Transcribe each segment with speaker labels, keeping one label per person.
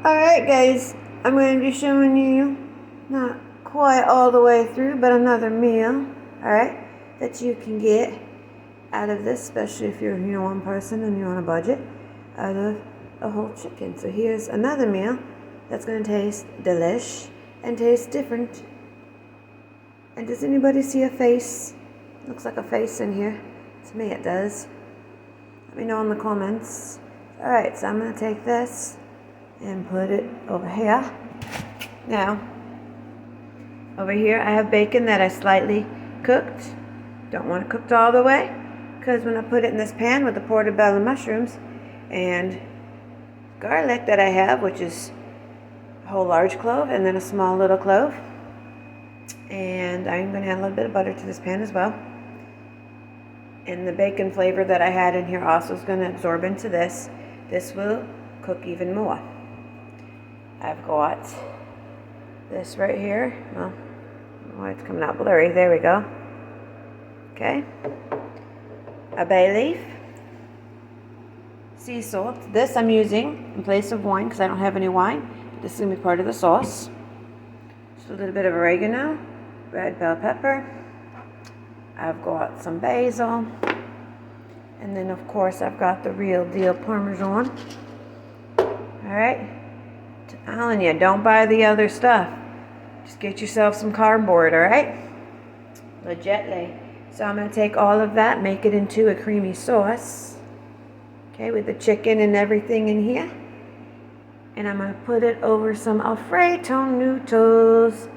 Speaker 1: Alright guys, I'm going to be showing you, not quite all the way through, but another meal, alright, that you can get out of this, especially if you're, one person and you're on a budget, out of a whole chicken. So here's another meal that's going to taste delish and taste different. And does anybody see a face? Looks like a face in here. To me it does. Let me know in the comments. Alright, so I'm going to take this and put it over here. Now, over here I have bacon that I slightly cooked. Don't want it cooked all the way, because when I put it in this pan with the portobello mushrooms and garlic that I have, which is a whole large clove and then a small little clove, and I'm going to add a little bit of butter to this pan as well. And the bacon flavor that I had in here also is going to absorb into this. This will cook even more. I've got this right here. Well, it's coming out blurry. There we go. Okay. A bay leaf. Sea salt. This I'm using in place of wine because I don't have any wine. This is going to be part of the sauce. Just a little bit of oregano, red bell pepper. I've got some basil. And then of course I've got the real deal Parmesan. Alright. Telling you, don't buy the other stuff. Just get yourself some cardboard, alright? Legitly. So I'm going to take all of that, make it into a creamy sauce. Okay, with the chicken and everything in here. And I'm going to put it over some Alfredo noodles.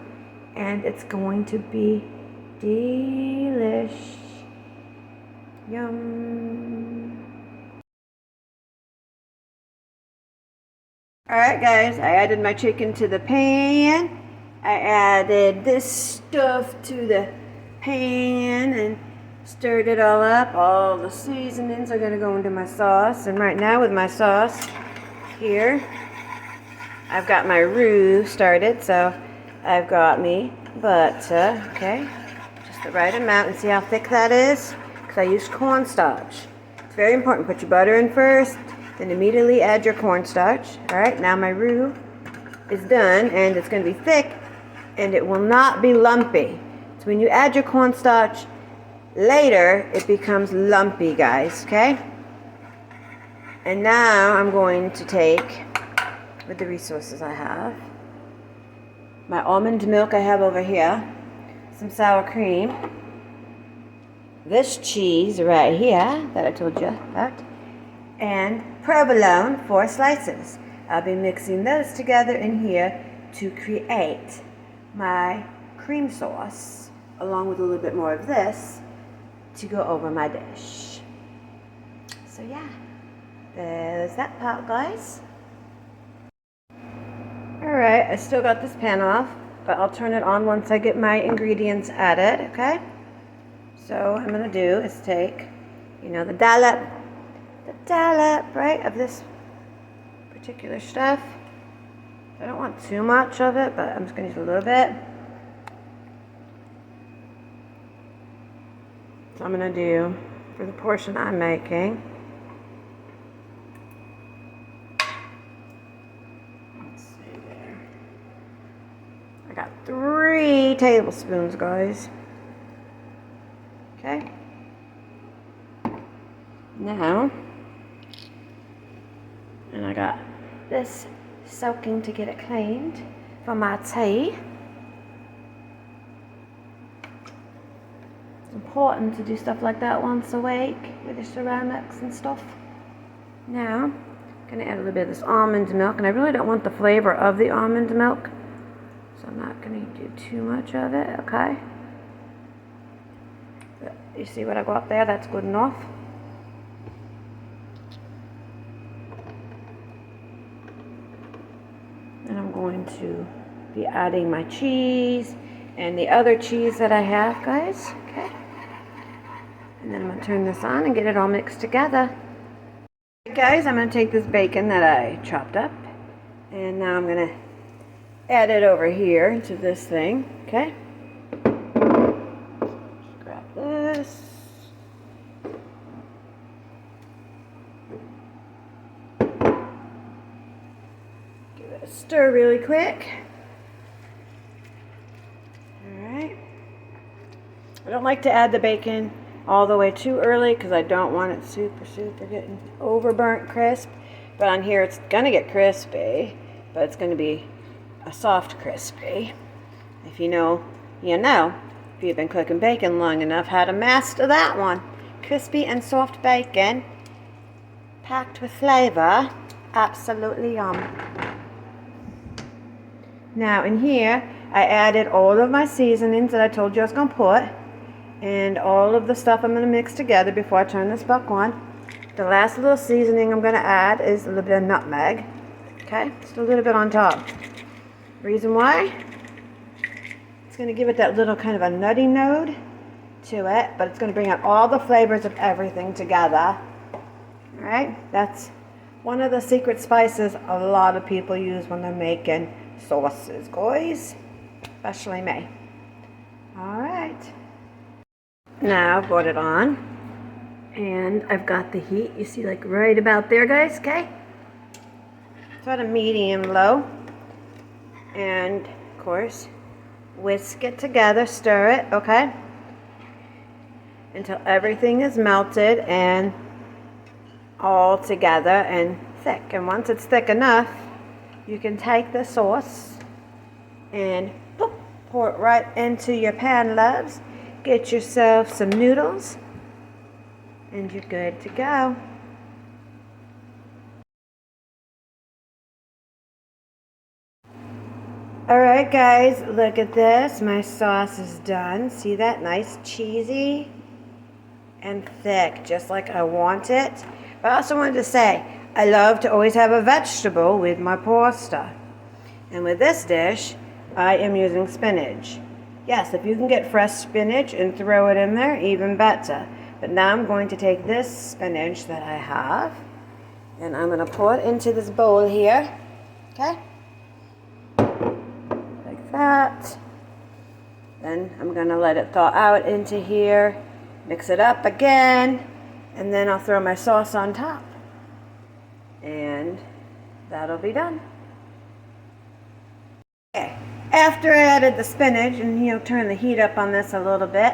Speaker 1: And it's going to be delish. Yum. Alright guys, I added my chicken to the pan. I added this stuff to the pan and stirred it all up. All the seasonings are going to go into my sauce. And right now with my sauce here, I've got my roux started. So I've got me butter, okay, just the right amount. And see how thick that is? Because I used cornstarch. It's very important. Put your butter in first, then immediately add your cornstarch. Alright, now my roux is done, and it's going to be thick, and it will not be lumpy. So when you add your cornstarch later, it becomes lumpy, guys, okay? And now I'm going to take, with the resources I have, my almond milk I have over here, some sour cream, this cheese right here that I told you about, and provolone, 4 slices. I'll be mixing those together in here to create my cream sauce, along with a little bit more of this to go over my dish. So yeah, there's that part, guys. Alright, I still got this pan off, but I'll turn it on once I get my ingredients added, okay? So what I'm going to do is take, the dollop, right, of this particular stuff. I don't want too much of it, but I'm just going to use a little bit. So I'm going to do, for the portion I'm making, let's see there. I got 3 tablespoons, guys. Okay. Now, and I got this soaking to get it cleaned for my tea. It's important to do stuff like that once a week with the ceramics and stuff. Now, I'm going to add a little bit of this almond milk, and I really don't want the flavor of the almond milk, so I'm not going to do too much of it, okay? But you see what I got there? That's good enough. And I'm going to be adding my cheese and the other cheese that I have, guys. Okay. And then I'm going to turn this on and get it all mixed together. Okay, guys, I'm going to take this bacon that I chopped up, and now I'm going to add it over here to this thing. Okay. Just grab this. Stir really quick. Alright. I don't like to add the bacon all the way too early because I don't want it super getting overburnt crisp. But on here it's going to get crispy, but it's going to be a soft crispy. If you know, you know. If you've been cooking bacon long enough, how to master that one. Crispy and soft bacon, packed with flavor. Absolutely yum. Now in here, I added all of my seasonings that I told you I was going to put, and all of the stuff I'm going to mix together before I turn this back on. The last little seasoning I'm going to add is a little bit of nutmeg. Okay, just a little bit on top. Reason why? It's going to give it that little kind of a nutty note to it, but it's going to bring out all the flavors of everything together. Alright, that's one of the secret spices a lot of people use when they're making sauces, guys. Especially me. Alright. Now I've got it on. And I've got the heat, you see, like right about there, guys, okay? Sort of medium low. And, of course, whisk it together, stir it, okay? Until everything is melted and all together and thick. And once it's thick enough, you can take the sauce and boop, pour it right into your pan, loves. Get yourself some noodles and you're good to go. Alright guys, look at this. My sauce is done. See that? Nice, cheesy, and thick, just like I want it. But I also wanted to say, I love to always have a vegetable with my pasta. And with this dish, I am using spinach. Yes, if you can get fresh spinach and throw it in there, even better. But now I'm going to take this spinach that I have, and I'm going to pour it into this bowl here. Okay? That. Then I'm going to let it thaw out into here, mix it up again, and then I'll throw my sauce on top. And that'll be done. Okay. After I added the spinach and turn the heat up on this a little bit,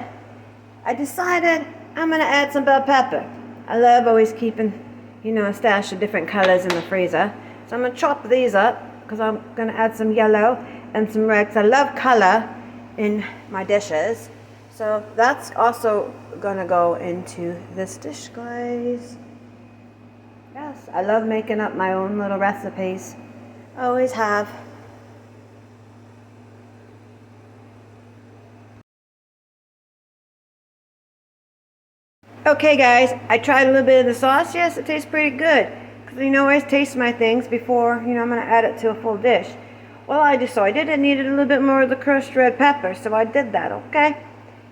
Speaker 1: I decided I'm going to add some bell pepper. I love always keeping, a stash of different colors in the freezer. So I'm going to chop these up because I'm going to add some yellow and some red, because I love color in my dishes. So that's also gonna go into this dish, guys. Yes, I love making up my own little recipes. Always have. Okay guys, I tried a little bit of the sauce. Yes, it tastes pretty good. Because I always taste my things before, I'm gonna add it to a full dish. Well, I decided I needed a little bit more of the crushed red pepper, so I did that, okay?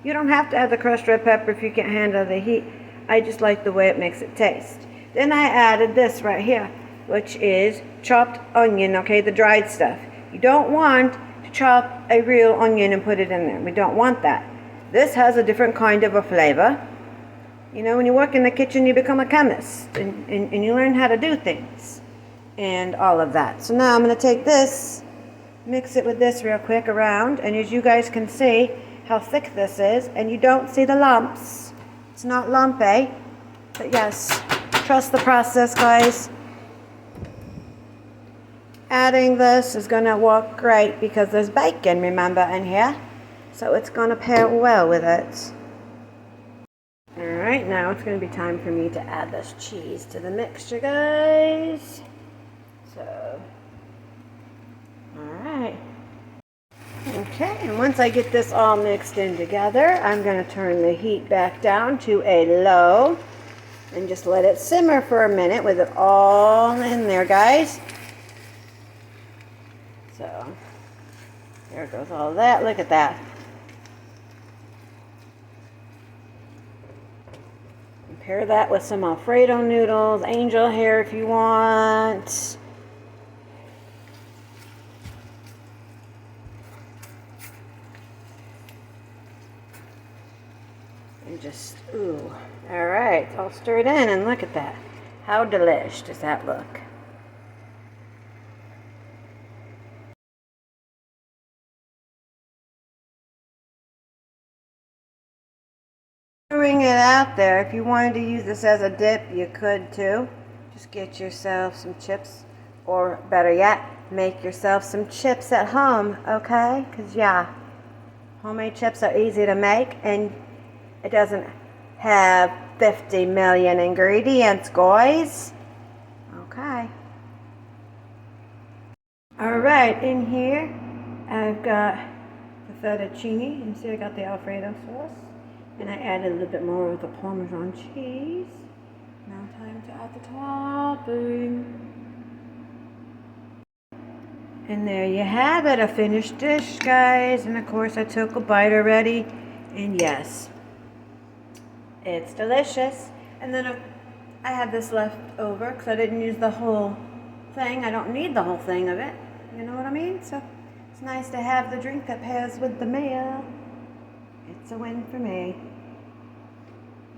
Speaker 1: You don't have to add the crushed red pepper if you can't handle the heat. I just like the way it makes it taste. Then I added this right here, which is chopped onion, okay, the dried stuff. You don't want to chop a real onion and put it in there. We don't want that. This has a different kind of a flavor. When you work in the kitchen, you become a chemist, and you learn how to do things and all of that. So now I'm going to take this, mix it with this real quick around, and as you guys can see how thick this is, and you don't see the lumps. It's not lumpy, but yes, trust the process, guys. Adding this is going to work great because there's bacon, remember, in here, so it's going to pair well with it. Alright, now it's going to be time for me to add this cheese to the mixture, guys. So, alright. Okay, and once I get this all mixed in together, I'm going to turn the heat back down to a low and just let it simmer for a minute with it all in there, guys. So, there goes all that. Look at that. Pair that with some Alfredo noodles, angel hair if you want. And just, ooh. Alright, I'll stir it in and look at that. How delish does that look? it out there. If you wanted to use this as a dip, you could too. Just get yourself some chips, or better yet, make yourself some chips at home, okay? Because yeah, homemade chips are easy to make, and it doesn't have 50 million ingredients, guys. Okay. Alright, in here I've got the fettuccine. You see I got the Alfredo sauce. And I added a little bit more of the Parmesan cheese. Now time to add the topping. And there you have it, a finished dish, guys. And of course I took a bite already. And yes, it's delicious. And then I had this left over because I didn't use the whole thing. I don't need the whole thing of it. You know what I mean? So it's nice to have the drink that pairs with the meal. It's a win for me.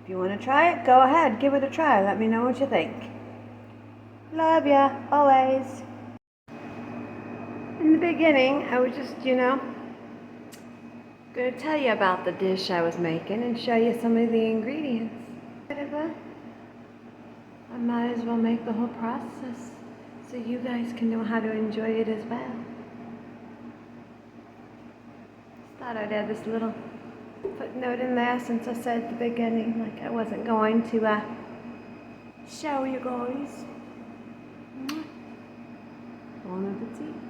Speaker 1: If you want to try it, go ahead. Give it a try. Let me know what you think. Love ya, always. In the beginning, I was just, going to tell you about the dish I was making and show you some of the ingredients. I might as well make the whole process so you guys can know how to enjoy it as well. Thought I'd add this little footnote in there since I said at the beginning like I wasn't going to show you guys. Bon appetit.